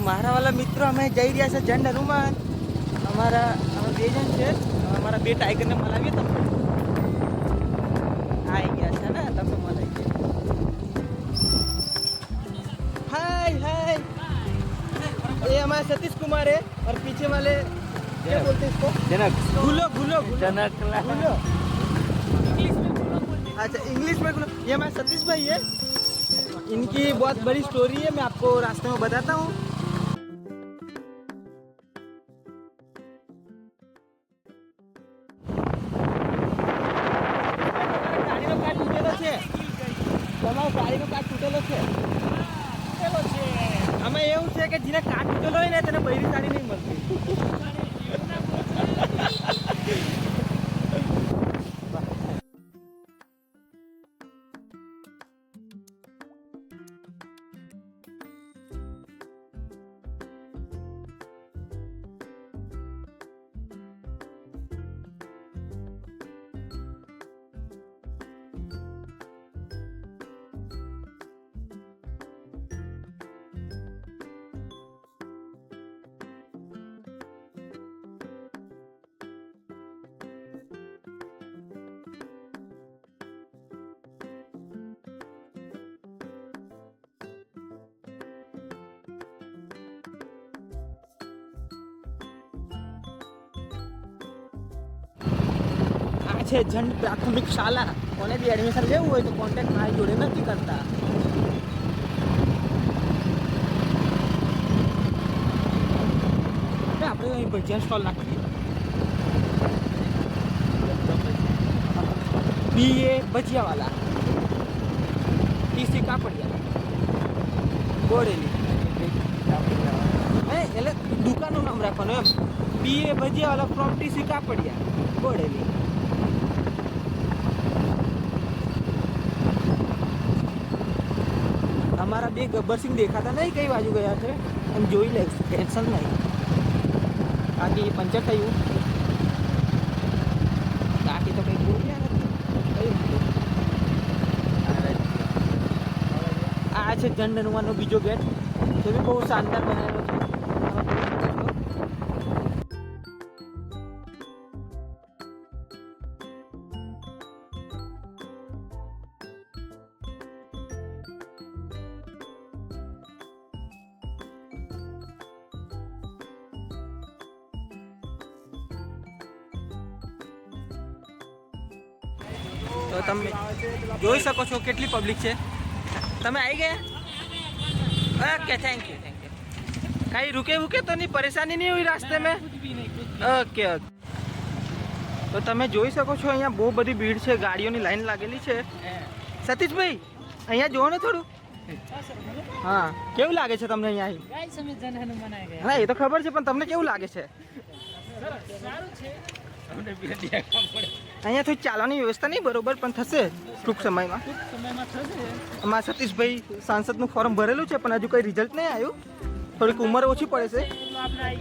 મારા વાલા મિત્રો અમે જઈ રહ્યા છે જૈન હનુમાન. અમારા અમે 2 જણ છે. અમારા 2 ટાઈગરને મલાવીએ તમે. આવી ગયા છે ને તમે મલાઈ ગયા. हाय हाय ये हमारे सतीश कुमार है और पीछे वाले क्या बोलते हैं इसको जनक गुलो गुलो जनक गुलो अच्छा इंग्लिश में गुलो ये हमारे सतीश भाई है इनकी बहुत बड़ी स्टोरी है मैं आपको रास्ते में बताता हूँ गाड़ी નો કાચ તૂટેલો છે તમારો ગાડીનો કાચ તૂટેલો છે અમે એવું છે કે જેને કાચ તૂટેલો હોય ને તેને બૈરી સાડી નહીં મળતી છે જન પ્રાથમિક શાળા કોને બી એડમિશન લેવું હોય તો કોન્ટેક્ટ મારી જોડે નથી કરતા આપણે અહીં ભજીયા સ્ટોલ નાખીએ BA ભજીયાવાલા TC કાપડિયા બોડેલી એટલે દુકાનનું નામ રાખવાનું એમ BA Bhajiyawala from TC Kapadia Bodeli हमारा भी गब्बर सिंह देखा था नहीं कई बाजू गया थे हम जो ही ले टेंशन नहीं बाकी पंचर थયું बाकी तो कहीं बोल आ છે જૈન હનુમાનનો બીજો ગેટ તે બી બહુ શાનદાર બનાવેલો છે तो तुम જોઈ શકો છો કેટલી પબ્લિક છે તમે આવી ગયા ओके थैंक यू कहीं रुके वुके तो नहीं परेशानी नहीं हुई रास्ते में ओके ओके तो તમે જોઈ શકો છો અહીંયા બહુ બધી ભીડ છે ગાડીઓની લાઈન લાગેલી છે સતીશભાઈ અહીંયા જોવો ને થોડું હા કેવું લાગે છે તમને અહીંયા હા એ તો ખબર છે પણ તમને કેવું લાગે છે અહીંયા થોડી ચાલવાની વ્યવસ્થા નહીં બરોબર પણ થશે ટૂંક સમયમાં અમારા સતીશભાઈ સાંસદનું ફોર્મ ભરેલું છે પણ હજુ કંઈ રિઝલ્ટ નહીં આવ્યું થોડીક ઉંમર ઓછી પડે છે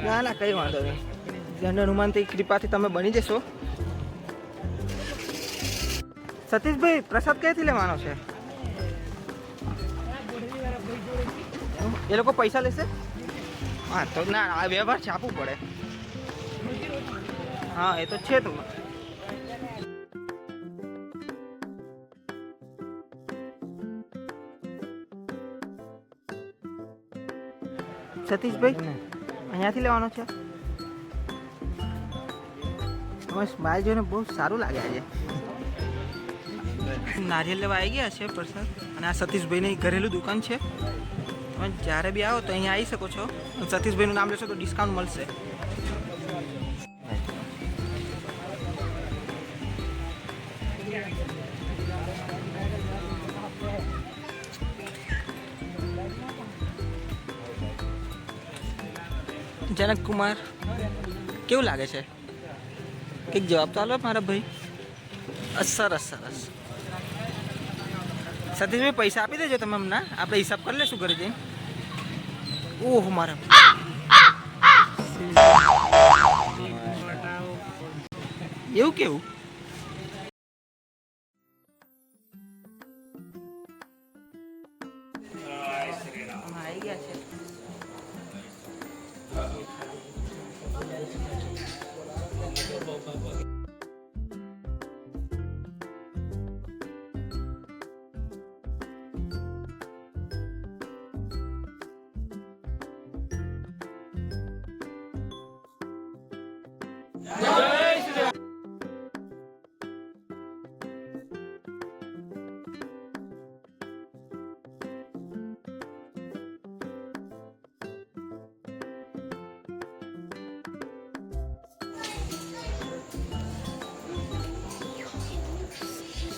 ના ના કંઈ વાંધો નહીં જૈન હનુમાનની કૃપાથી તમે બની જશો સતીશભાઈ પ્રસાદ ક્યાંથી લેવાનો છે એ લોકો પૈસા લેશે હા તો ના આ વ્યવહાર છાપવું પડે હા એ તો છે તમે સતીશભાઈ અહીંયાથી લેવાનો છે તમારે સ્માઇલ જોઈને બહુ સારું લાગે આજે નારિયેલ લેવા આવી ગયા છે પ્રસાદ અને આ સતીશભાઈની ઘરેલું દુકાન છે તમે જ્યારે બી આવો તો અહીંયા આવી શકો છો સતીશભાઈનું નામ લેશો તો ડિસ્કાઉન્ટ મળશે जनक कुमार કેવું લાગે છે એક જવાબ તો આલો મારા ભાઈ સરસ સરસ સતીશભાઈ પૈસા આપી દેજો તમે હમણાં આપણે હિસાબ કરી લેશું ઘરે જઈને ઓહ મારા એવું કેવું આવી ગયા છે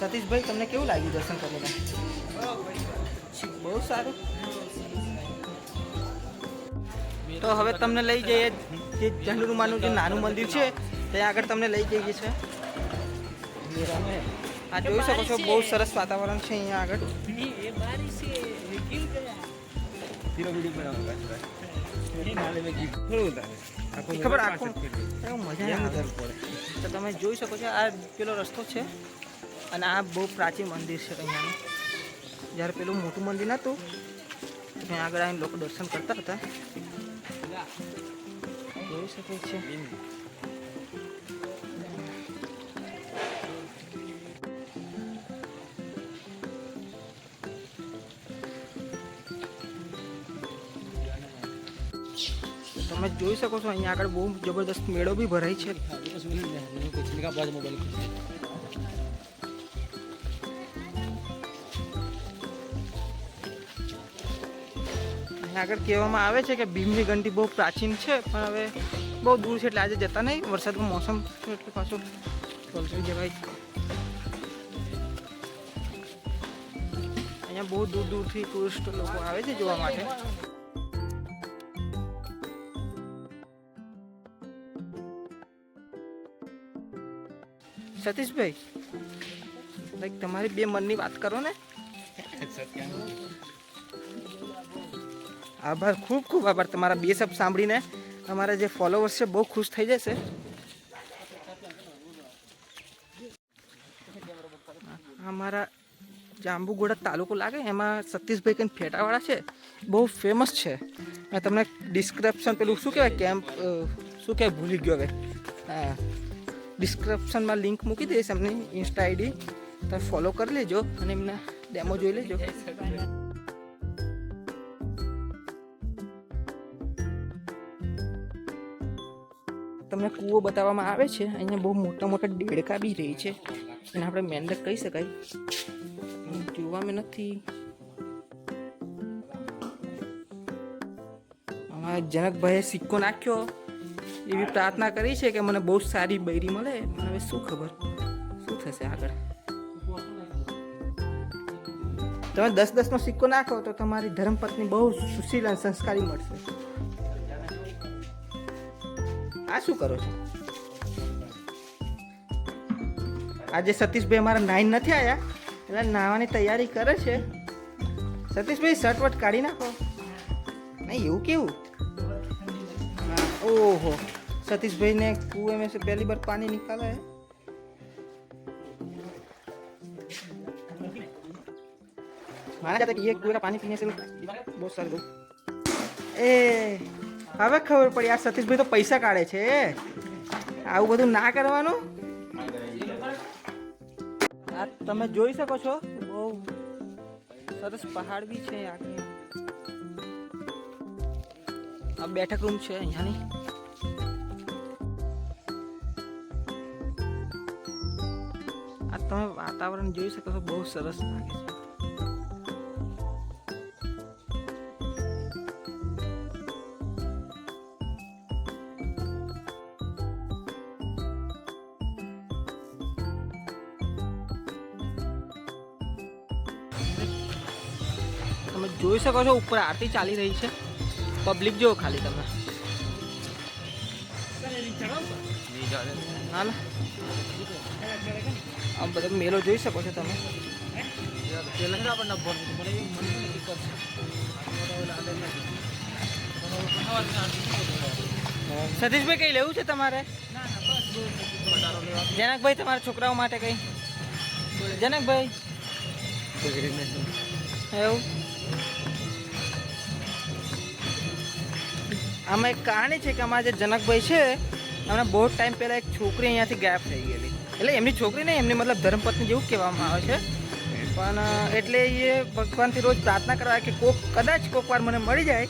સતીશભાઈ, તમને કેવું લાગ્યું દર્શન કરીને? બહુ સારું. તો હવે તમને લઈ જઈએ જે ઝંડુમાનું જે નાનું મંદિર છે ત્યાં આગળ તમને લઈ જઈએ છે. આ જોઈ શકો છો, બહુ સરસ વાતાવરણ છે અહીંયા આગળ. ખબર આખું મજા આવે. તો તમે જોઈ શકો છો, આ પેલો રસ્તો છે અને આ બહુ પ્રાચીન મંદિર છે અહીંયાનું. જ્યારે પેલું મોટું મંદિર નહોતું ત્યાં આગળ આવીને લોકો દર્શન કરતા હતા. જોઈ શકે છે. તમે જોઈ શકો છો અહીંયા આગળ બહુ જબરદસ્ત મેળો બી ભરાય છે. આગળ કહેવામાં આવે છે કે ભીમની ઘંટી બહુ પ્રાચીન છે, પણ હવે બહુ દૂર છે એટલે આજે જતા નહીં. વરસાદનું મોસમ છે એટલે પાછું પલટી જવાય. અહીંયા બહુ દૂર દૂરથી ટુરિસ્ટ લોકો આવે છે જોવા માટે. સતીશભાઈ, લાઈક તમારી બે મનની વાત કરો ને. આભાર, ખૂબ ખૂબ આભાર. તમારા બે શબ્દ સાંભળીને અમારા જે ફોલોવર્સ છે બહુ ખુશ થઈ જશે. અમારા જાંબુઘોડા તાલુકો લાગે એમાં સતીશભાઈ કંઈ ફેટાવાળા છે, બહુ ફેમસ છે. મેં તમને ડિસ્ક્રિપ્શન પેલું શું કહેવાય કેમ્પ શું કહેવાય ભૂલી ગયો હવે. હા, ડિસ્ક્રિપ્શનમાં લિંક મૂકી દઈશ એમની ઇન્સ્ટા આઈડી. તમે ફોલો કરી લેજો અને એમના ડેમો જોઈ લેજો. તમને કૂવો બતાવવામાં આવે છે. અહીંયા બહુ મોટા મોટા દેડકા બી રહી છે, એને આપણે મેંડક કહી શકાય. જોવામાં નથી. અમારા જનકભાઈએ સિક્કો નાખ્યો એવી પ્રાર્થના કરી છે કે મને બહુ સારી બૈરી મળે. પણ હવે શું ખબર શું થશે આગળ. તમે 10-10નો સિક્કો નાખો તો તમારી ધર્મપત્ની બહુ સુશીલ અને સંસ્કારી મળશે. આ શું કરો છો? આજે સતીશભાઈ અમારા નાઈન નથી આવ્યા એટલે નાહવાની તૈયારી કરે છે. સતીશભાઈ શર્ટ વટ કાઢી નાખો. નહીં એવું કેવું? ओहो, सतीश भाई ने कुएं में से पहली बार पानी निकाला है. माना जाता है कि ये कुएं का पानी पीने से बहुत सारे लोग હવે ખબર પડી આ સતીશભાઈ તો પૈસા કાઢે છે. આવું બધું ના કરવાનું. આ તમે જોઈ શકો છો, બહુ સરસ પહાડ બી છે આગળ. આ બેઠક રૂમ છે અહીંયાની. આ તમે વાતાવરણ જોઈ શકો છો, બહુ સરસ લાગે છે. તમે જોઈ શકો છો ઉપર આરતી ચાલી રહી છે. પબ્લિક જો ખાલી તમે. હા, આ બધો મેળો જોઈ શકો છો તમે. સતીશભાઈ કઈ લેવું છે તમારે? જનકભાઈ તમારા છોકરાઓ માટે કઈ? જનકભાઈ એવું? આમાં એક કહાની છે કે અમારા જે જનકભાઈ છે એમને બહુ ટાઈમ પહેલાં એક છોકરી અહીંયાથી ગાયબ થઈ ગયેલી. એટલે એમની છોકરી નહીં, એમની મતલબ ધર્મપત્ની જેવું કહેવામાં આવે છે. પણ એટલે એ ભગવાનથી રોજ પ્રાર્થના કરવા કે કદાચ કોઈક વાર મને મળી જાય,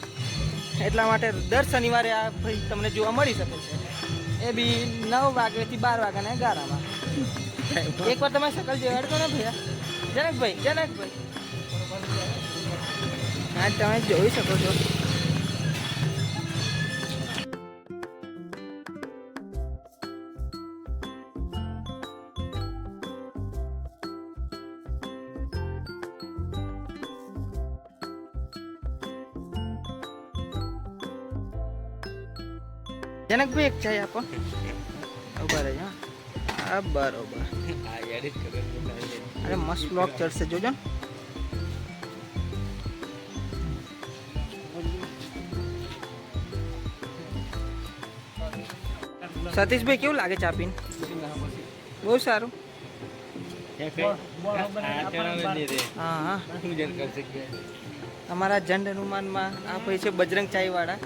એટલા માટે દર શનિવારે આ ભાઈ તમને જોવા મળી શકે છે. એ બી 9 વાગ્યાથી 12 વાગ્યાના ગાળામાં. એકવાર તમારી શકલ જેવાડ કરો ભૈયા. જનકભાઈ હા તમે જોઈ શકો છો. જનકભાઈ એક ચાય આપો. ઉભા રહેજો. હા બરોબર. અરે મસ્ત બ્લોગ ચડશે જોજો. સતીશભાઈ કેવું લાગે ચા પીને? બહુ સારું. હા હા અમારા જંડ હનુમાનમાં આ ભાઈ છે બજરંગ ચાય વાળા.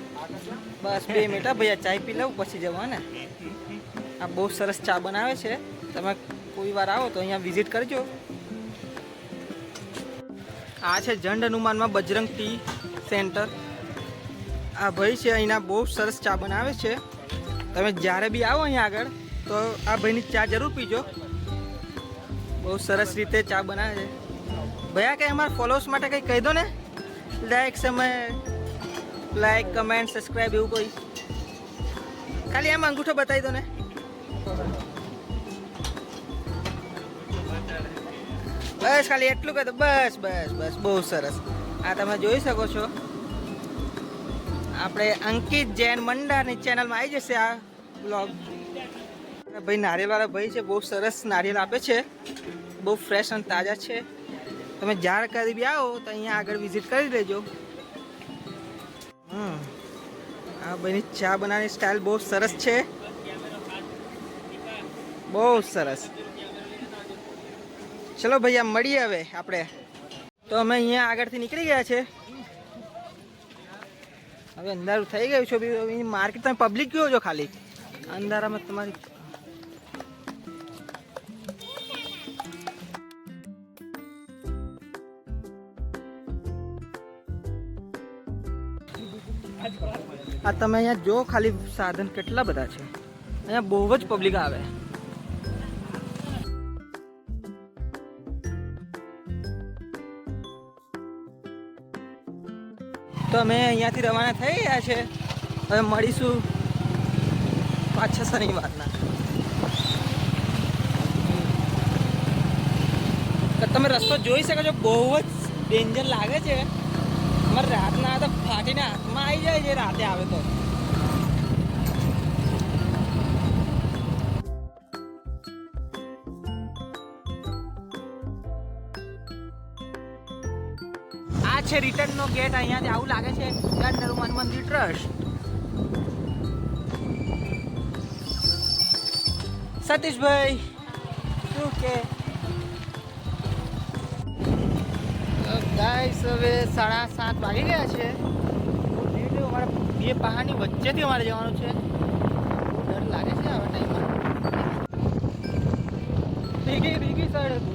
બસ 2 મિનિટ ભૈયા ચાય પી લઉં પછી જવા ને. આ બહુ સરસ ચા બનાવે છે. તમે કોઈ વાર આવો તો અહીંયા વિઝિટ કરજો. આ છે જંડ હનુમાનમાં બજરંગ ટી સેન્ટર. આ ભાઈ છે અહીંના બહુ સરસ ચા બનાવે છે. તમે જ્યારે બી આવો અહીંયા આગળ તો આ ભાઈની ચા જરૂર પીજો. બહુ સરસ રીતે ચા બનાવે છે. ભૈયા કંઈ અમારા ફોલોઅર્સ માટે કંઈ કહી દો ને. લાઈક કમેન્ટ સબસ્ક્રાઈબ એવું કોઈ ખાલી આમ અંગૂઠો બતાવી દો ને. બસ ખાલી એટલું કહી દો. બસ બસ બસ બહુ સરસ. આ તમે જોઈ શકો છો આપણે અંકિત જૈન મંડાની ચેનલમાં આવી જશે આ બ્લોગ. ભાઈ નારિયેળવાળા ભાઈ છે. બહુ સરસ નારિયેળ આપે છે. બહુ ફ્રેશ અને તાજા છે. તમે જ્યારે કદી બી આવો તો અહીંયા આગળ વિઝિટ કરી લેજો. આ ભાઈની ચા બનાવવાની સ્ટાઇલ બહુ સરસ છે. બહુ સરસ. ચલો ભૈયા મળીએ હવે આપણે. તો અમે અહીંયા આગળથી નીકળી ગયા છે. હવે અંધારું થઈ ગયું છે. માર્કેટ તમે પબ્લિક ગયો છો ખાલી અંધારામાં તમારી. આ તમે અહીંયા જો ખાલી સાધન કેટલા બધા છે. અહીંયા બહુ જ પબ્લિક આવે. તો અમે અહીંયાથી રવાના થઈ ગયા છે. હવે મળીશું પાછા શનિવારના. તમે રસ્તો જોઈ શકો છો. બહુ જ ડેન્જર લાગે છે. અમારે રાતના તો ફાટીને હાથમાં આવી જાય છે રાતે આવે તો. આ છે રિટર્નનો ગેટ. અહીંયાથી આવું લાગે છે જંડ હનુમાન મંદિર ટ્રસ્ટ. સતીશભાઈ શું કે ગાઈસ હવે 7:30 વાગી ગયા છે. અમારા 2 પહાડની વચ્ચેથી અમારે જવાનું છે. બહુ ડર લાગે છે આવા ટાઈમમાં. ભીગી સાઈડ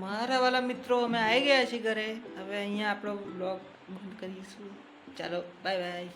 મારા વાલા મિત્રો અમે આવી ગયા છીએ ઘરે. હવે અહીંયા આપણો બ્લોગ બંધ કરીશું. ચાલો બાય બાય.